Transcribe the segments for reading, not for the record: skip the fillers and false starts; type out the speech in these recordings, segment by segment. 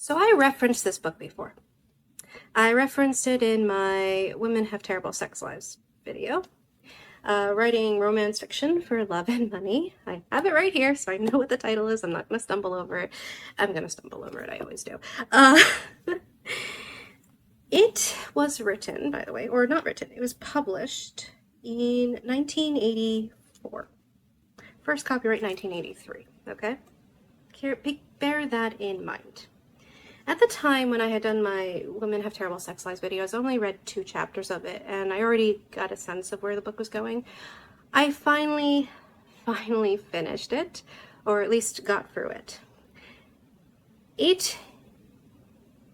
So I referenced this book before. I referenced it in my Women Have Terrible Sex Lives video. Writing romance fiction for love and money. I have it right here, so I know what the title is. I'm not going to stumble over it. I'm going to stumble over it. I always do. It was written, by the way, or not written. It was published in 1984. First copyright 1983. Okay? Bear that in mind. At the time when I had done my Women Have Terrible Sex Lives videos, I only read 2 chapters of it, and I already got a sense of where the book was going. I finally finished it, or at least got through it. It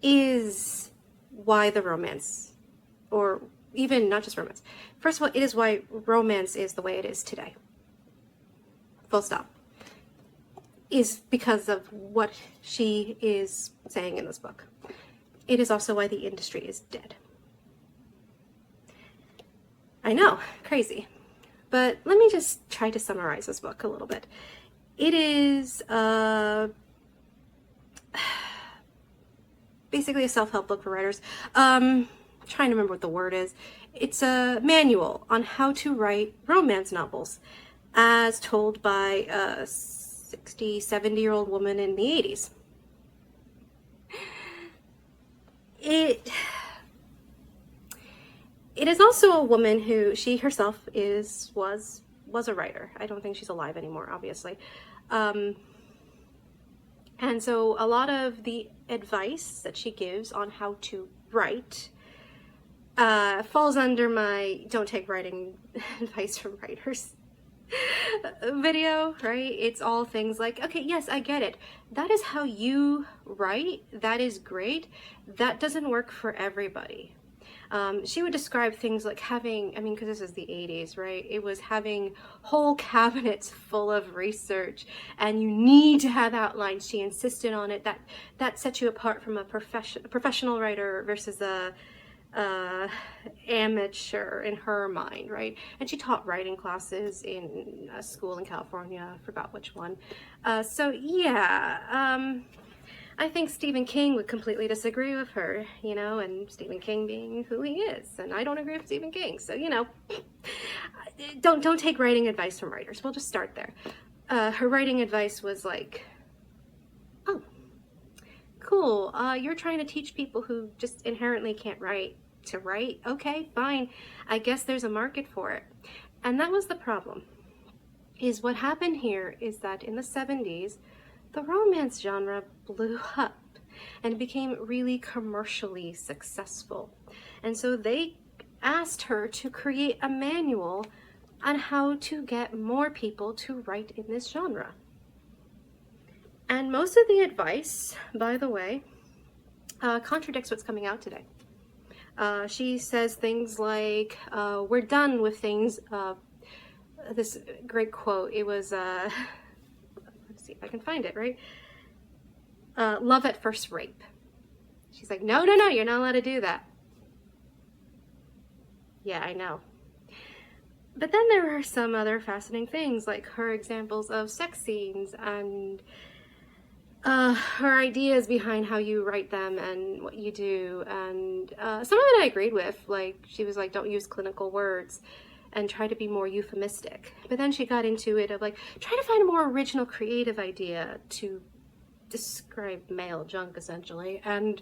is why the romance, or even not just romance. First of all, it is why romance is the way it is today. Full stop. Is because of what she is saying in this book. It is also why the industry is dead. I know, crazy. But let me just try to summarize this book a little bit. It is basically a self-help book for writers. Trying to remember what the word is. It's a manual on how to write romance novels as told by a 60, 70-year-old woman in the 80s. It is also a woman who, she herself was a writer. I don't think she's alive anymore, obviously. And so a lot of the advice that she gives on how to write falls under my don't take writing advice from writers video, right? It's all things like, okay, yes, I get it. That is how you write. That is great. That doesn't work for everybody. She would describe things like having, because this is the 80s, right? It was having whole cabinets full of research, and you need to have outlines. She insisted on it. That sets you apart from a professional writer versus a amateur in her mind, right? And she taught writing classes in a school in California. I forgot which one. So yeah, I think Stephen King would completely disagree with her, and Stephen King being who he is, and I don't agree with Stephen King, so don't take writing advice from writers. We'll just start there. Her writing advice was like, oh, cool, you're trying to teach people who just inherently can't write to write. Okay, fine. I guess there's a market for it. And that was the problem. Is what happened here is that in the 70s, the romance genre blew up and became really commercially successful. And so they asked her to create a manual on how to get more people to write in this genre. And most of the advice, by the way, contradicts what's coming out today. She says things like, we're done with things, this great quote, it was, let's see if I can find it, right? Love at first rape. She's like, no, you're not allowed to do that. Yeah, I know. But then there are some other fascinating things, like her examples of sex scenes and her ideas behind how you write them and what you do, and some of it I agreed with. Like, she was like, don't use clinical words and try to be more euphemistic. But then she got into it of like, try to find a more original, creative idea to describe male junk, essentially. And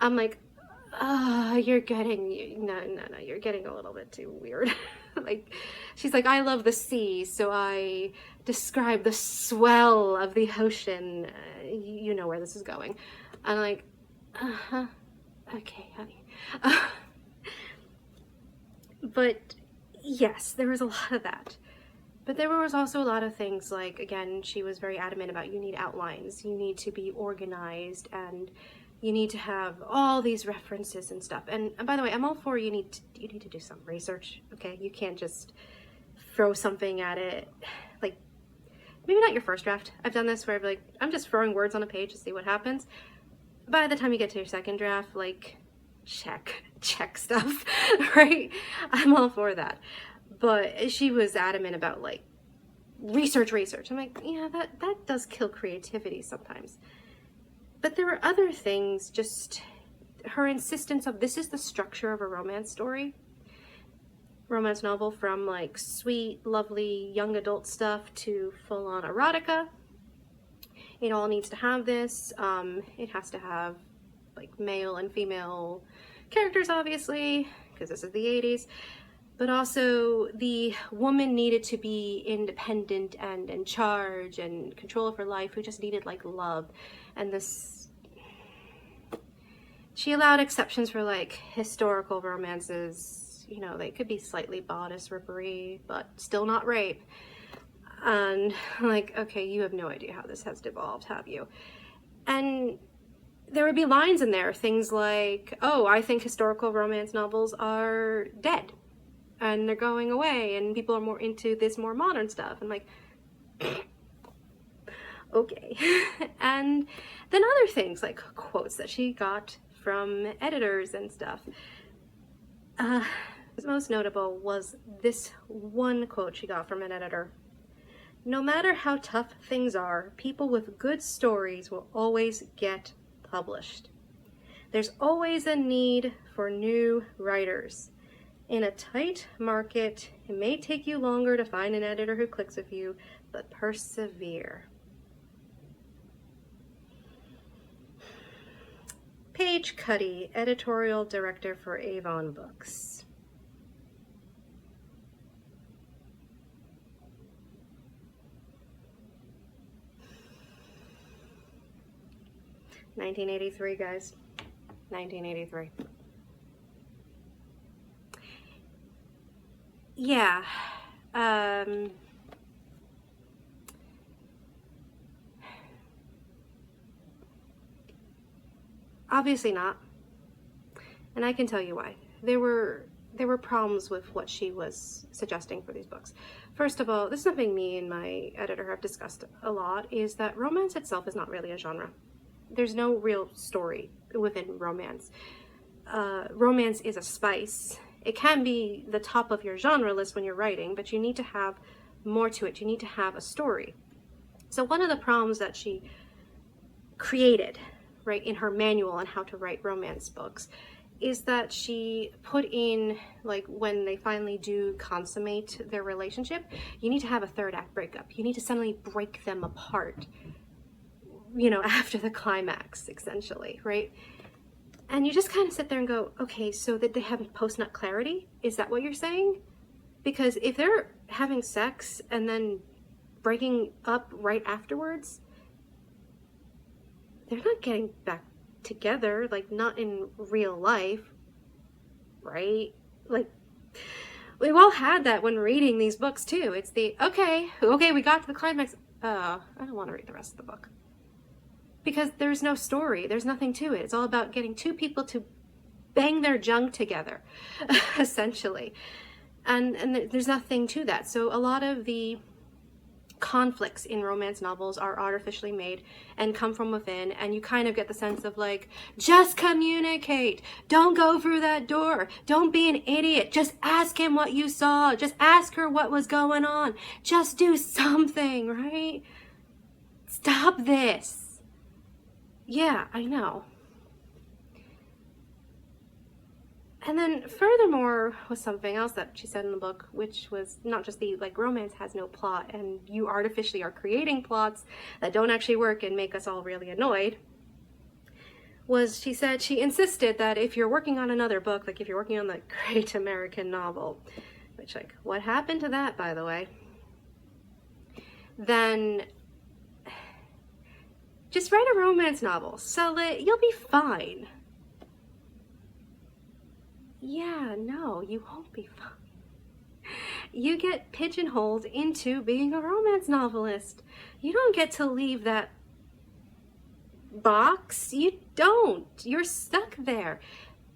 I'm like, you're getting a little bit too weird. Like, she's like, I love the sea, so I describe the swell of the ocean. You know where this is going. I'm like, okay, honey. But yes, there was a lot of that. But there was also a lot of things like, again, she was very adamant about you need outlines, you need to be organized, and you need to have all these references and stuff. And by the way, I'm all for you need to do some research, okay? You can't just throw something at it. Like, maybe not your first draft. I've done this where I'm just throwing words on a page to see what happens. By the time you get to your second draft, like, check stuff, right? I'm all for that. But she was adamant about like research. I'm like, yeah, that does kill creativity sometimes. But there were other things, just her insistence of this is the structure of a romance story. Romance novel, from like sweet, lovely young adult stuff to full-on erotica. It all needs to have this. It has to have like male and female characters, obviously, because this is the 80s. But also the woman needed to be independent and in charge and control of her life, who just needed like love. And this, she allowed exceptions for like historical romances. You know, they could be slightly bodice rippery, but still not rape. And like, okay, you have no idea how this has devolved, have you? And there would be lines in there, things like, oh, I think historical romance novels are dead and they're going away and people are more into this more modern stuff. I'm like, okay. And then other things like quotes that she got from editors and stuff. Most notable was this one quote she got from an editor. No matter how tough things are, people with good stories will always get published. There's always a need for new writers. In a tight market, it may take you longer to find an editor who clicks with you, but persevere. Paige Cuddy, editorial director for Avon Books. (1983), guys. 1983. Yeah. Obviously not. And I can tell you why. There were problems with what she was suggesting for these books. First of all, this is something me and my editor have discussed a lot, is that romance itself is not really a genre. There's no real story within romance. Romance is a spice. It can be the top of your genre list when you're writing, but you need to have more to it. You need to have a story. So one of the problems that she created, right, in her manual on how to write romance books, is that she put in, like, when they finally do consummate their relationship, you need to have a third act breakup. You need to suddenly break them apart, you know, after the climax, essentially, right? And you just kind of sit there and go, okay, so that they have post-nut clarity? Is that what you're saying? Because if they're having sex and then breaking up right afterwards, they're not getting back together, like not in real life, right? Like, we've all had that when reading these books too. It's the, okay, we got to the climax. I don't want to read the rest of the book. Because there's no story, there's nothing to it. It's all about getting two people to bang their junk together, essentially. And there's nothing to that. So a lot of the conflicts in romance novels are artificially made and come from within, and you kind of get the sense of like, just communicate, don't go through that door, don't be an idiot, just ask him what you saw, just ask her what was going on, just do something, right? Stop this. Yeah, I know. And then furthermore was something else that she said in the book, which was not just the, like, romance has no plot and you artificially are creating plots that don't actually work and make us all really annoyed, was she said she insisted that if you're working on another book, like if you're working on the Great American Novel, which, like, what happened to that, by the way, then just write a romance novel, sell it, you'll be fine. Yeah, no, you won't be fine. You get pigeonholed into being a romance novelist. You don't get to leave that box. You don't. You're stuck there.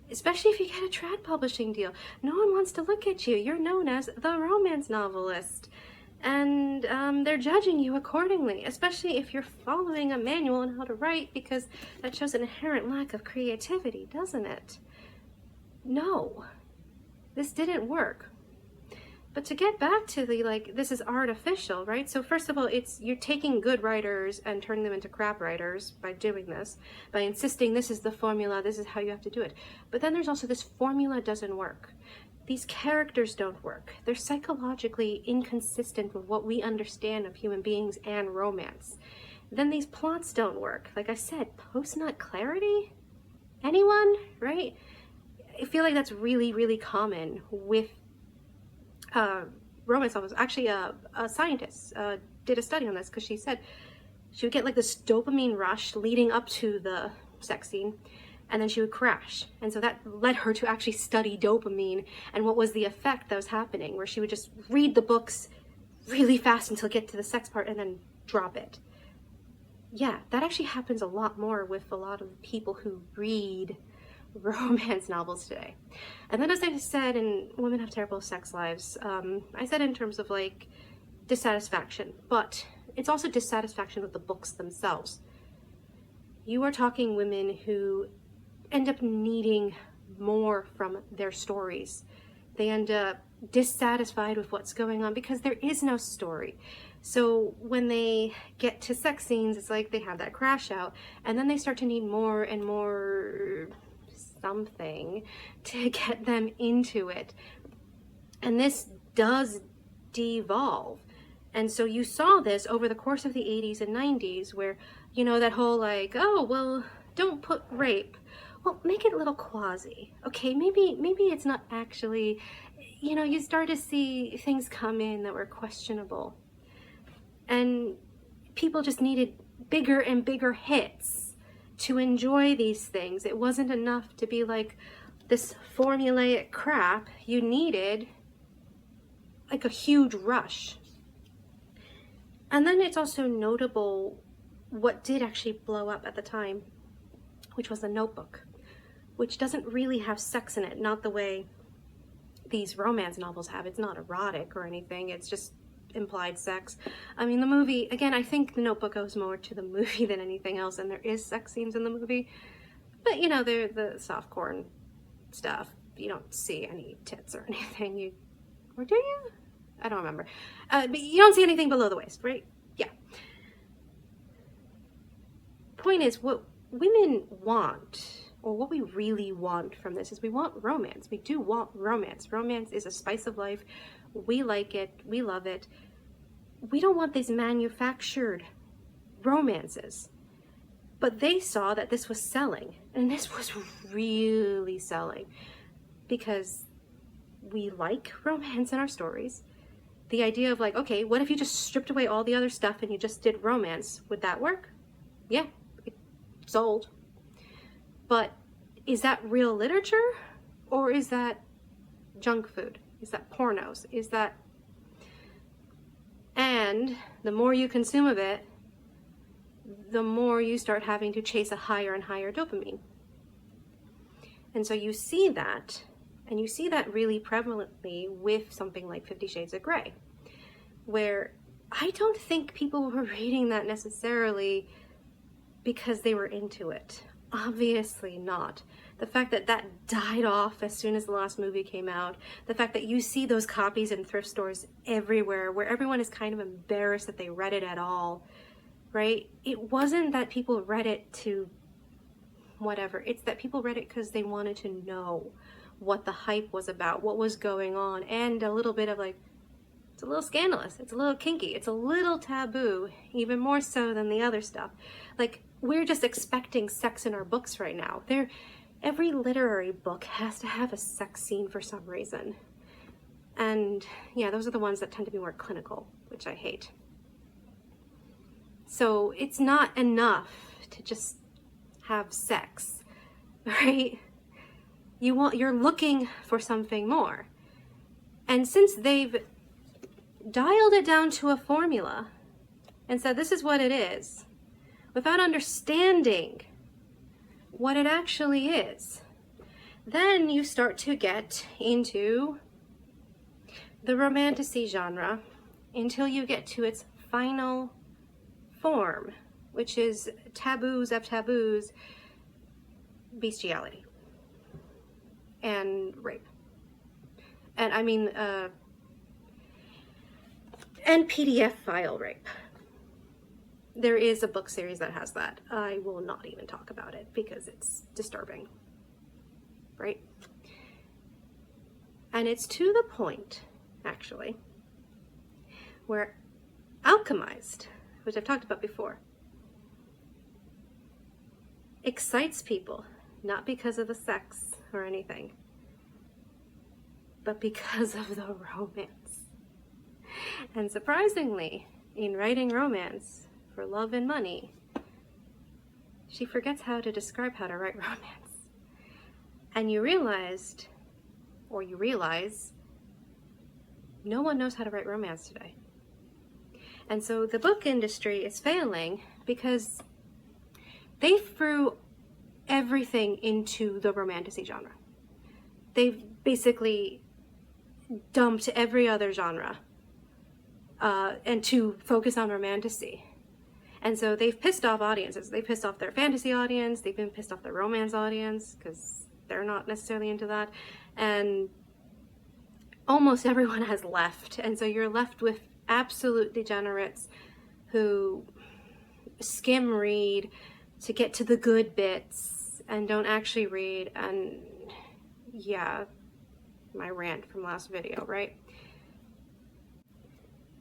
Especially if you get a trad publishing deal. No one wants to look at you. You're known as the romance novelist. And they're judging you accordingly, especially if you're following a manual on how to write, because that shows an inherent lack of creativity, doesn't it? No, this didn't work. But to get back to the, like, this is artificial, right? So first of all, you're taking good writers and turning them into crap writers by doing this, by insisting this is the formula, this is how you have to do it. But then there's also this formula doesn't work. These characters don't work. They're psychologically inconsistent with what we understand of human beings and romance. Then these plots don't work. Like I said, post-nut clarity? Anyone, right? I feel like that's really, really common with romance novels. Actually, a scientist did a study on this, because she said she would get like this dopamine rush leading up to the sex scene, and then she would crash. And so that led her to actually study dopamine and what was the effect that was happening, where she would just read the books really fast until get to the sex part and then drop it. Yeah, that actually happens a lot more with a lot of people who read romance novels today. And then, as I said in Women Have Terrible Sex Lives, I said in terms of like dissatisfaction, but it's also dissatisfaction with the books themselves. You are talking women who end up needing more from their stories. They end up dissatisfied with what's going on because there is no story. So when they get to sex scenes, it's like they have that crash out, and then they start to need more and more something to get them into it. And this does devolve. And so you saw this over the course of the 80s and 90s, where, you know, that whole like, oh, well, don't put rape. Well, make it a little quasi. Okay, maybe it's not actually, you know, you start to see things come in that were questionable. And people just needed bigger and bigger hits to enjoy these things. It wasn't enough to be like this formulaic crap. You needed like a huge rush. And then it's also notable what did actually blow up at the time, which was The Notebook, which doesn't really have sex in it, not the way these romance novels have. It's not erotic or anything, it's just implied sex. I mean, the movie, again, I think The Notebook owes more to the movie than anything else, and there is sex scenes in the movie, but you know, they're the softcore stuff. You don't see any tits or anything, or do you? I don't remember. But you don't see anything below the waist, right? Yeah. Point is, what women want, or what we really want from this, is we want romance. We do want romance. Romance is a spice of life. We like it. We love it. We don't want these manufactured romances. But they saw that this was selling, and this was really selling, because we like romance in our stories. The idea of like, okay, what if you just stripped away all the other stuff and you just did romance? Would that work? Yeah, it sold. But is that real literature? Or is that junk food? Is that pornos? Is that... And the more you consume of it, the more you start having to chase a higher and higher dopamine. And so you see that, and you see that really prevalently with something like 50 Shades of Grey, where I don't think people were reading that necessarily because they were into it. Obviously not. The fact that that died off as soon as the last movie came out, the fact that you see those copies in thrift stores everywhere, where everyone is kind of embarrassed that they read it at all, right? It wasn't that people read it to whatever. It's that people read it because they wanted to know what the hype was about, what was going on, and a little bit of like, it's a little scandalous, it's a little kinky, it's a little taboo, even more so than the other stuff. Like, we're just expecting sex in our books right now. Every literary book has to have a sex scene for some reason. And yeah, those are the ones that tend to be more clinical, which I hate. So it's not enough to just have sex, right? You're looking for something more. And since they've dialed it down to a formula and said this is what it is, without understanding what it actually is, then you start to get into the romantasy genre until you get to its final form, which is taboos of taboos, bestiality and rape. And I mean, And PDF file rape. There is a book series that has that. I will not even talk about it because it's disturbing, right? And it's to the point, actually, where Alchemized, which I've talked about before, excites people, not because of the sex or anything, but because of the romance. And surprisingly, in writing romance for love and money, she forgets how to describe how to write romance. And you realize, no one knows how to write romance today. And so the book industry is failing because they threw everything into the romantasy genre. They've basically dumped every other genre and to focus on romantasy. And so they've pissed off audiences. They've pissed off their fantasy audience. They've been pissed off their romance audience because they're not necessarily into that. And almost everyone has left. And so you're left with absolute degenerates who skim read to get to the good bits and don't actually read. And yeah, my rant from last video, right?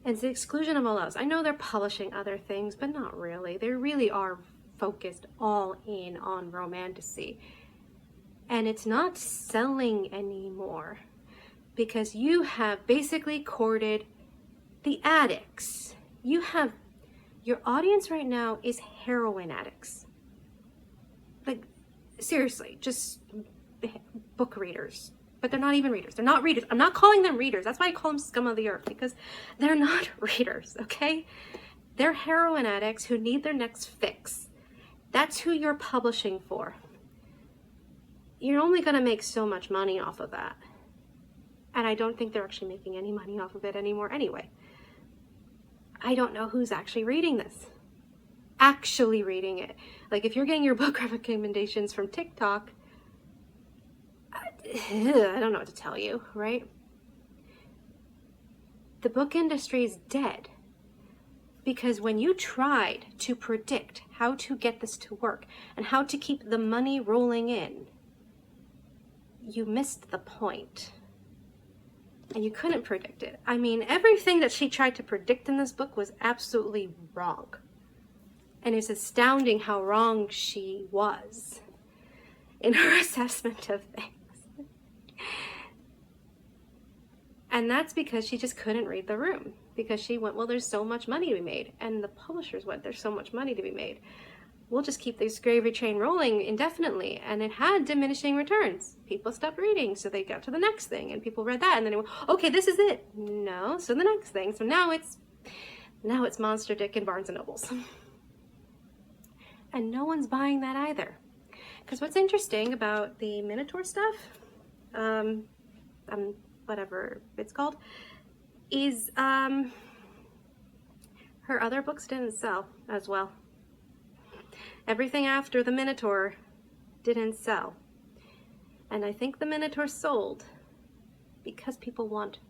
And it's the exclusion of all else. I know they're publishing other things, but not really. They really are focused all in on romantasy. And it's not selling anymore because you have basically courted the addicts. Your audience right now is heroin addicts. Like, seriously, just book readers. But they're not even readers. They're not readers. I'm not calling them readers. That's why I call them scum of the earth, because they're not readers, okay? They're heroin addicts who need their next fix. That's who you're publishing for. You're only going to make so much money off of that. And I don't think they're actually making any money off of it anymore anyway. I don't know who's actually reading this. Actually reading it. Like, if you're getting your book recommendations from TikTok, I don't know what to tell you, right? The book industry is dead because when you tried to predict how to get this to work and how to keep the money rolling in, you missed the point. And you couldn't predict it. I mean, everything that she tried to predict in this book was absolutely wrong. And it's astounding how wrong she was in her assessment of things. And that's because she just couldn't read the room. Because she went, well, there's so much money to be made. And the publishers went, there's so much money to be made. We'll just keep this gravy train rolling indefinitely. And it had diminishing returns. People stopped reading, so they got to the next thing. And people read that, and then they went, okay, this is it. No, so the next thing. So now it's Monster Dick and Barnes & Nobles. And no one's buying that either. Because what's interesting about the Minotaur stuff, whatever it's called, is her other books didn't sell as well. Everything after the Minotaur didn't sell. And I think the Minotaur sold because people want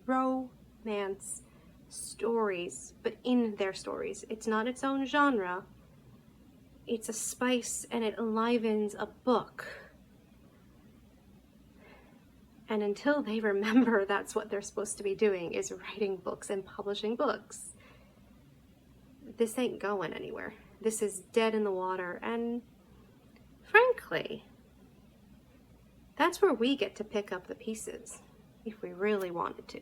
romance stories, but in their stories. It's not its own genre. It's a spice and it enlivens a book. And until they remember that's what they're supposed to be doing, is writing books and publishing books, this ain't going anywhere. This is dead in the water. And frankly, that's where we get to pick up the pieces if we really wanted to.